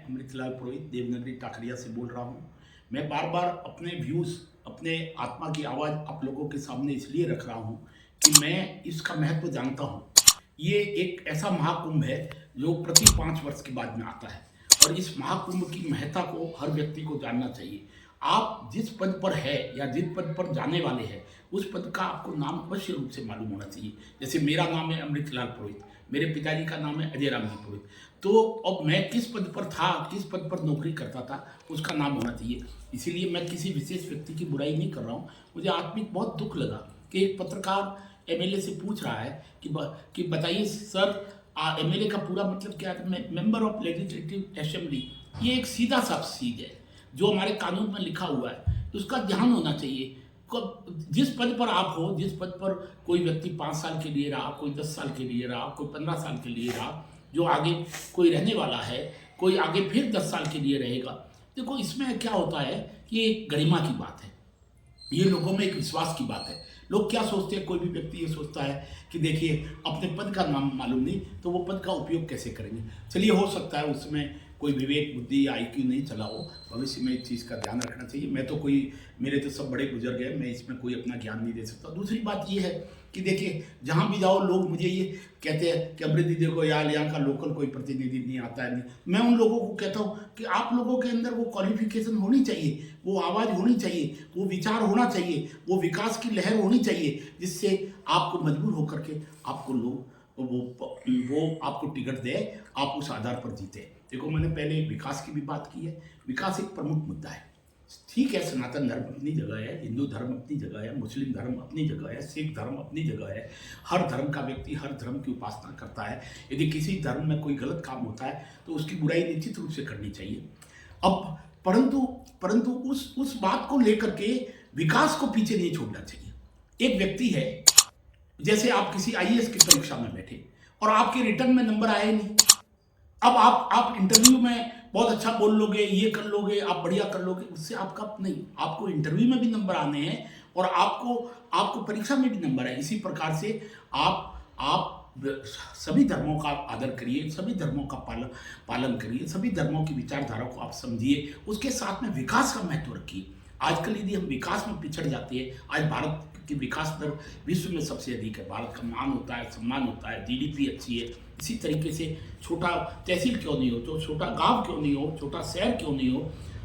अमृतलाल पुरोहित देवनगरी टाकरिया से बोल रहा हूँ। मैं बार बार अपने व्यूज़, अपने आत्मा की आवाज़ आप लोगों के सामने इसलिए रख रहा हूँ कि मैं इसका महत्व जानता हूँ। ये एक ऐसा महाकुंभ है जो प्रति 5 वर्ष के बाद में आता है और इस महाकुंभ की महत्ता को हर व्यक्ति को जानना चाहिए। आप जिस पद पर है या जिस पद पर जाने वाले हैं, उस पद का आपको नाम अवश्य रूप से मालूम होना चाहिए। जैसे मेरा नाम है अमृतलाल पुरोहित, मेरे पिताजी का नाम है अजय राम जी पुरोहित। तो अब मैं किस पद पर था, किस पद पर नौकरी करता था, उसका नाम होना चाहिए। इसीलिए मैं किसी विशेष व्यक्ति की बुराई नहीं कर रहा हूँ। मुझे आत्मिक बहुत दुख लगा कि एक पत्रकार एमएलए से पूछ रहा है कि बताइए सर, एमएलए का पूरा मतलब क्या है? Member of legislative assembly. ये एक सीधा सा चीज है जो हमारे कानून में लिखा हुआ है, तो उसका ध्यान होना चाहिए। जिस पद पर आप हो, जिस पद पर कोई व्यक्ति 5 साल के लिए रहा, कोई 10 साल के लिए रहा, कोई 15 साल के लिए रहा, जो आगे कोई रहने वाला है, कोई आगे फिर 10 साल के लिए रहेगा। देखो, इसमें क्या होता है कि एक गरिमा की बात है, ये लोगों में एक विश्वास की बात है। लोग क्या सोचते हैं, कोई भी व्यक्ति ये सोचता है कि देखिए अपने पद का नाम मालूम नहीं तो वो पद का उपयोग कैसे करेंगे। चलिए, हो सकता है उसमें कोई विवेक बुद्धि या आईक्यू नहीं चला हो, भविष्य में इस चीज़ का ध्यान रखना चाहिए। मैं तो कोई, मेरे तो सब बड़े गुजर गए, मैं इसमें कोई अपना ज्ञान नहीं दे सकता। दूसरी बात ये है कि देखिए, जहाँ भी जाओ लोग मुझे ये कहते हैं कि अमृत दीदी को यार यहाँ का लोकल कोई प्रतिनिधि नहीं आता है। नहीं, मैं उन लोगों को कहता हूँ कि आप लोगों के अंदर वो क्वालिफिकेशन होनी चाहिए, वो आवाज़ होनी चाहिए, वो विचार होना चाहिए, वो विकास की लहर होनी चाहिए, जिससे आपको मजबूर होकर के आपको लोग वो आपको टिकट दे, आप उस आधार पर जीते। देखो, मैंने पहले विकास की भी बात की है। विकास एक प्रमुख मुद्दा है। ठीक है, सनातन धर्म अपनी जगह है, हिंदू धर्म अपनी जगह है, मुस्लिम धर्म अपनी जगह है, सिख धर्म अपनी जगह है। हर धर्म का व्यक्ति हर धर्म की उपासना करता है। यदि किसी धर्म में कोई गलत काम होता है तो उसकी बुराई निश्चित रूप से करनी चाहिए। अब परंतु परंतु उस बात को लेकर के विकास को पीछे नहीं छोड़ना चाहिए। एक व्यक्ति है, जैसे आप किसी आईएएस की परीक्षा में बैठे और आपके रिटर्न में नंबर आए नहीं। अब आप इंटरव्यू में बहुत अच्छा बोल लोगे, ये कर लोगे, आप बढ़िया कर लोगे, उससे आपका नहीं, आपको इंटरव्यू में भी नंबर आने हैं और आपको परीक्षा में भी नंबर है। इसी प्रकार से आप सभी धर्मों का आदर करिए, सभी धर्मों का पालन करिए, सभी धर्मों की विचारधारा को आप समझिए, उसके साथ में विकास का महत्व रखिए। आजकल यदि हम विकास में पिछड़ जाते हैं, आज भारत की विकास दर विश्व में सबसे अधिक है। भारत का मान होता है, सम्मान होता है, जीडीपी अच्छी है। इसी तरीके से छोटा तहसील क्यों नहीं हो, तो छोटा गांव क्यों नहीं हो, छोटा शहर क्यों नहीं हो,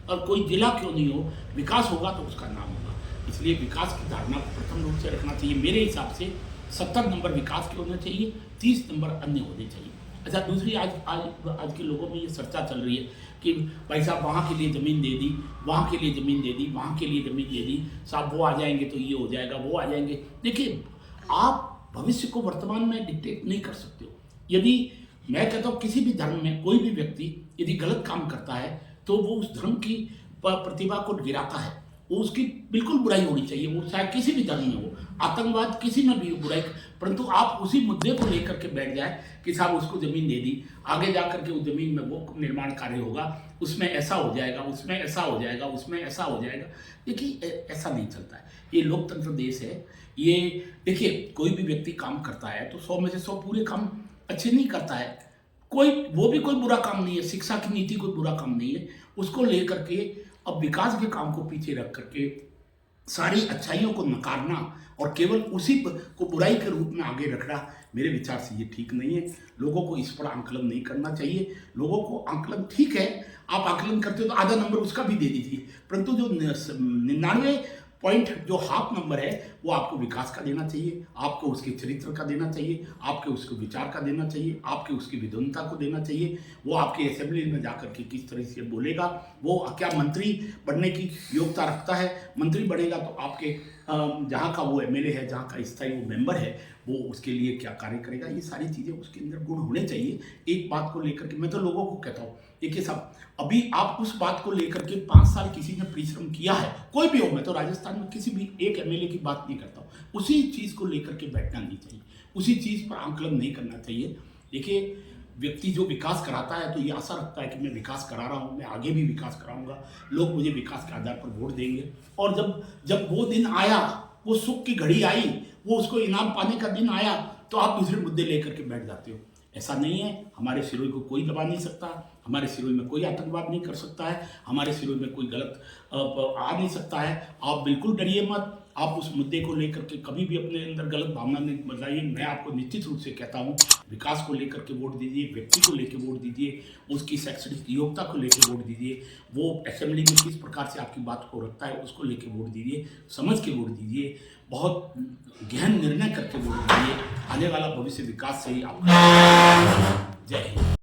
और कोई जिला क्यों नहीं हो, विकास होगा तो उसका नाम होगा। इसलिए विकास की धारणा को प्रथम रूप से रखना चाहिए। मेरे हिसाब से 70 नंबर विकास के होने चाहिए, 30 नंबर अन्य होने चाहिए। अच्छा, दूसरी आज के लोगों में ये चर्चा चल रही है कि भाई साहब वहाँ के लिए ज़मीन दे दी, वहाँ के लिए ज़मीन दे दी, वहाँ के लिए ज़मीन दे दी, साहब वो आ जाएंगे तो ये हो जाएगा, वो आ जाएंगे। देखिए, आप भविष्य को वर्तमान में डिक्टेट नहीं कर सकते हो। यदि मैं कहता हूँ किसी भी धर्म में कोई भी व्यक्ति यदि गलत काम करता है तो वो उस धर्म की प्रतिभा को गिराता है, वो उसकी बिल्कुल बुराई होनी चाहिए, वो चाहे किसी भी धर्म में हो, आतंकवाद किसी में भी हो बुराई। परंतु आप उसी मुद्दे को लेकर के बैठ जाए कि साहब उसको ज़मीन दे दी, आगे जा करके उस ज़मीन में वो निर्माण कार्य होगा, उसमें ऐसा हो जाएगा, उसमें ऐसा हो जाएगा, उसमें ऐसा हो जाएगा। देखिए, ऐसा नहीं चलता है। ये लोकतंत्र देश है। ये देखिए, कोई भी व्यक्ति काम करता है तो 100 में से 100 पूरे काम अच्छे नहीं करता है। वो भी कोई बुरा काम नहीं है, शिक्षा की नीति कोई बुरा काम नहीं है। उसको लेकर के अब विकास के काम को पीछे रख करके सारी अच्छाइयों को नकारना और केवल उसी को बुराई के रूप में आगे रखना, मेरे विचार से ये ठीक नहीं है। लोगों को इस पर आंकलन नहीं करना चाहिए। लोगों को आंकलन, ठीक है, आप आंकलन करते हो तो आधा नंबर उसका भी दे दीजिए, परंतु जो 99 पॉइंट जो हाफ नंबर है वो आपको विकास का देना चाहिए, आपको उसके चरित्र का देना चाहिए, आपके उसके विचार का देना चाहिए, आपके उसकी विद्वता को देना चाहिए। वो आपके असेंबली में जाकर के किस तरह से बोलेगा, वो क्या मंत्री बनने की योग्यता रखता है, मंत्री बनेगा तो आपके जहाँ का वो एमएलए है, जहाँ का स्थायी वो मेंबर है, वो उसके लिए क्या कार्य करेगा, ये सारी चीज़ें उसके अंदर गुण होने चाहिए। एक बात को लेकर के मैं तो लोगों को कहता हूँ, देखिए साहब, अभी आप उस बात को लेकर के 5 साल किसी ने परिश्रम किया है, कोई भी हो, मैं तो राजस्थान में किसी भी एक एमएलए की बात नहीं करता हूँ, उसी चीज़ को लेकर के बैठना नहीं चाहिए, उसी चीज़ पर आंकलन नहीं करना चाहिए। देखिए, व्यक्ति जो विकास कराता है तो ये आशा रखता है कि मैं विकास करा रहा हूँ, मैं आगे भी विकास कराऊंगा, लोग मुझे विकास के आधार पर वोट देंगे। और जब वो दिन आया, वो सुख की घड़ी आई, वो उसको इनाम पाने का दिन आया, तो आप दूसरे मुद्दे लेकर के बैठ जाते हो। ऐसा नहीं है, हमारे सिरोही को कोई दबा नहीं सकता, हमारे सिरोही में कोई आतंकवाद नहीं कर सकता है, हमारे सिरोही में कोई गलत आ नहीं सकता है। आप बिल्कुल डरिए मत, आप उस मुद्दे को लेकर के कभी भी अपने अंदर गलत भावना नहीं बनाइए। मैं आपको निश्चित रूप से कहता हूँ, विकास को लेकर के वोट दीजिए, व्यक्ति को लेकर वोट दीजिए, उसकी शैक्षणिक योग्यता को लेकर वोट दीजिए, वो असेंबली में किस प्रकार से आपकी बात को रखता है उसको लेकर वोट दीजिए, समझ के वोट दीजिए, बहुत गहन निर्णय करके वोट दीजिए। आने वाला भविष्य विकास से ही आपका। जय हिंद।